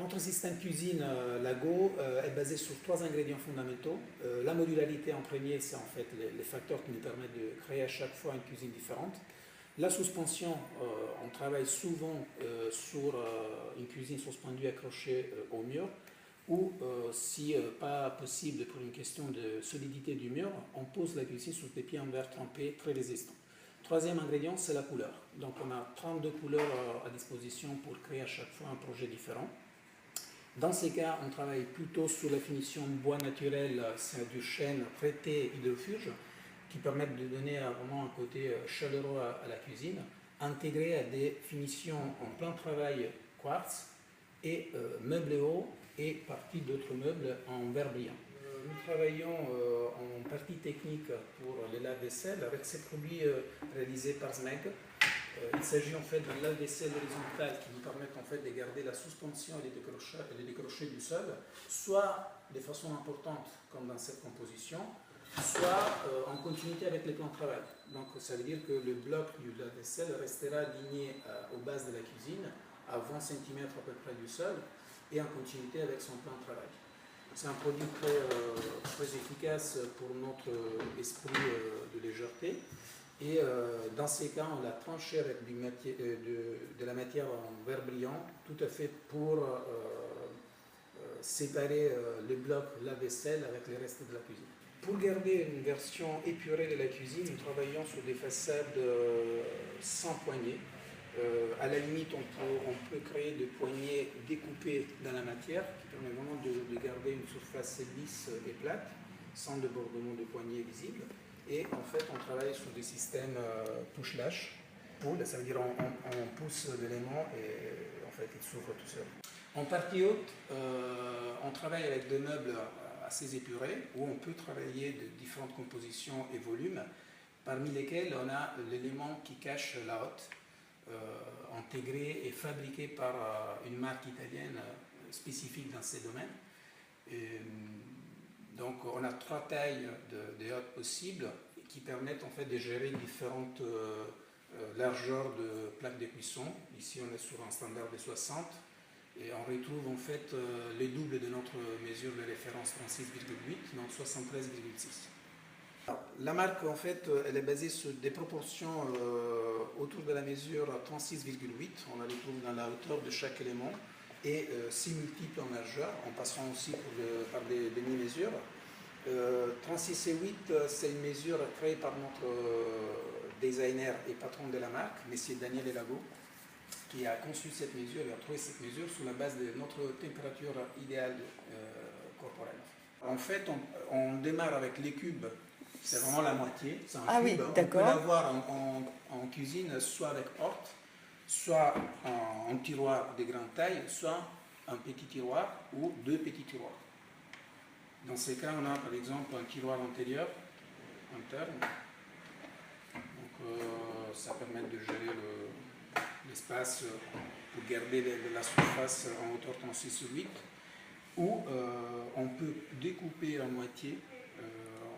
Notre système cuisine Lago est basé sur trois ingrédients fondamentaux. La modularité en premier, c'est en fait les facteurs qui nous permettent de créer à chaque fois une cuisine différente. La suspension, on travaille souvent sur une cuisine suspendue accrochée au mur, ou si pas possible pour une question de solidité du mur, on pose la cuisine sur des pieds en verre trempés très résistants. Troisième ingrédient, c'est la couleur. Donc on a 32 couleurs à disposition pour créer à chaque fois un projet différent. Dans ces cas, on travaille plutôt sur la finition bois naturel, c'est du chêne traité hydrofuge, qui permettent de donner vraiment un côté chaleureux à la cuisine, intégré à des finitions en plein travail quartz et meubles et partie d'autres meubles en verre brillant. Nous travaillons en partie technique pour les lave-vaisselle avec ces produits réalisés par SMEG. Il s'agit en fait d'un lave-vaisselle horizontal qui nous permet en fait de garder la suspension et les décrochés du sol, soit de façon importante comme dans cette composition, soit en continuité avec les plans de travail. Donc ça veut dire que le bloc du lave-vaisselle restera aligné aux bases de la cuisine, à 20 cm à peu près du sol, et en continuité avec son plan de travail. C'est un produit très efficace pour notre esprit de légèreté. Et dans ces cas, on l'a tranché avec de la matière en verre brillant, tout à fait pour séparer le bloc lave-vaisselle avec les restes de la cuisine. Pour garder une version épurée de la cuisine, nous travaillons sur des façades sans poignées. À la limite, on peut créer des poignées découpées dans la matière, qui permet vraiment de garder une surface lisse et plate, sans débordement de poignées visibles. Et en fait, on travaille sur des systèmes push-lash. Pull, ça veut dire on pousse l'élément et en fait, il s'ouvre tout seul. En partie haute, on travaille avec des meubles assez épurés, où on peut travailler de différentes compositions et volumes, parmi lesquels on a l'élément qui cache la hotte, intégré et fabriqué par une marque italienne spécifique dans ces domaines. Donc on a trois tailles de hottes possibles qui permettent en fait de gérer différentes largeurs de plaques de cuisson. Ici on est sur un standard de 60 et on retrouve en fait les doubles de notre mesure de référence 36,8, donc 73,6. La marque, en fait, elle est basée sur des proportions autour de la mesure 36,8. On la retrouve dans la hauteur de chaque élément et 6 multiples en largeur, en passant aussi par des demi-mesures. 36 et 8, c'est une mesure créée par notre designer et patron de la marque, M. Daniel Elago, qui a conçu cette mesure et a trouvé cette mesure sur la base de notre température idéale corporelle. En fait, on démarre avec les cubes. C'est vraiment la moitié, c'est un cube. Oui, on peut l'avoir en cuisine, soit avec porte, soit en tiroir de grande taille, soit un petit tiroir ou deux petits tiroirs. Dans ces cas, on a par exemple un tiroir antérieur, interne. Donc ça permet de gérer l'espace pour garder la surface en hauteur 36 sur 8. Ou on peut découper en moitié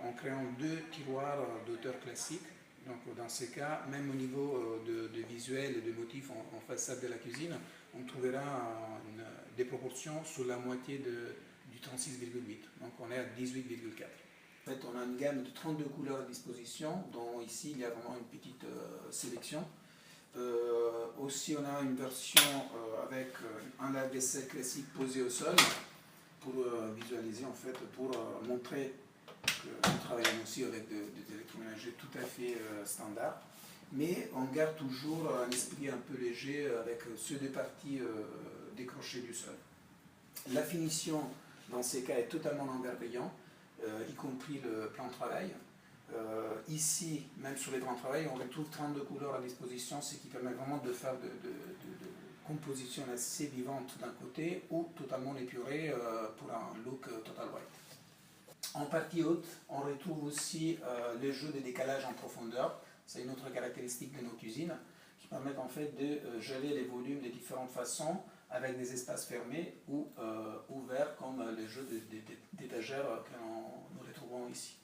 en créant deux tiroirs d'auteur classique. Donc dans ces cas, même au niveau de visuel et de motifs en façade de la cuisine, on trouvera des proportions sur la moitié du 36,8. Donc on est à 18,4. En fait, on a une gamme de 32 couleurs à disposition, dont ici il y a vraiment une petite sélection. Aussi, on a une version avec un lave-vaisselle classique posé au sol pour visualiser, en fait, pour montrer que nous travaillons aussi avec des électroménagers tout à fait standards, mais on garde toujours un esprit un peu léger avec ceux des parties décrochées du sol. La finition, dans ces cas, est totalement en verre brillant, y compris le plan de travail. Ici, même sur les plans de travail, on retrouve 32 couleurs à disposition, ce qui permet vraiment de faire de composition assez vivante d'un côté ou totalement épurée pour un look total white. En partie haute, on retrouve aussi les jeux de décalage en profondeur. C'est une autre caractéristique de nos cuisines qui permettent en fait de gérer les volumes de différentes façons avec des espaces fermés ou ouverts comme les jeux d'étagères que nous retrouvons ici.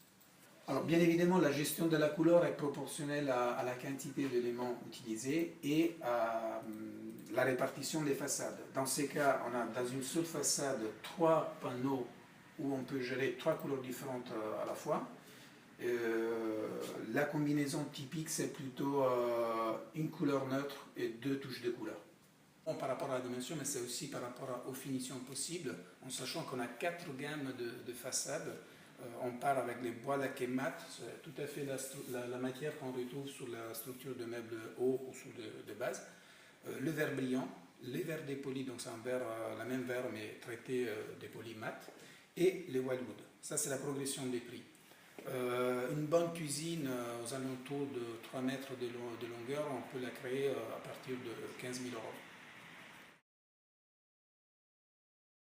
Alors bien évidemment, la gestion de la couleur est proportionnelle à la quantité d'éléments utilisés et à la répartition des façades. Dans ces cas, on a dans une seule façade 3 panneaux où on peut gérer 3 couleurs différentes à la fois. La combinaison typique, c'est plutôt une couleur neutre et 2 touches de couleur. Bon, par rapport à la dimension, mais c'est aussi par rapport aux finitions possibles, en sachant qu'on a 4 gammes de façades. On part avec les bois laqués mat, c'est tout à fait la matière qu'on retrouve sur la structure de meubles hauts ou sous de base. Le verre brillant, les verres dépolis, donc c'est un verre, la même verre mais traité dépoli mat, et les wildwood. Ça, c'est la progression des prix. Une bonne cuisine aux alentours de 3 mètres de longueur, on peut la créer à partir de 15 000 €.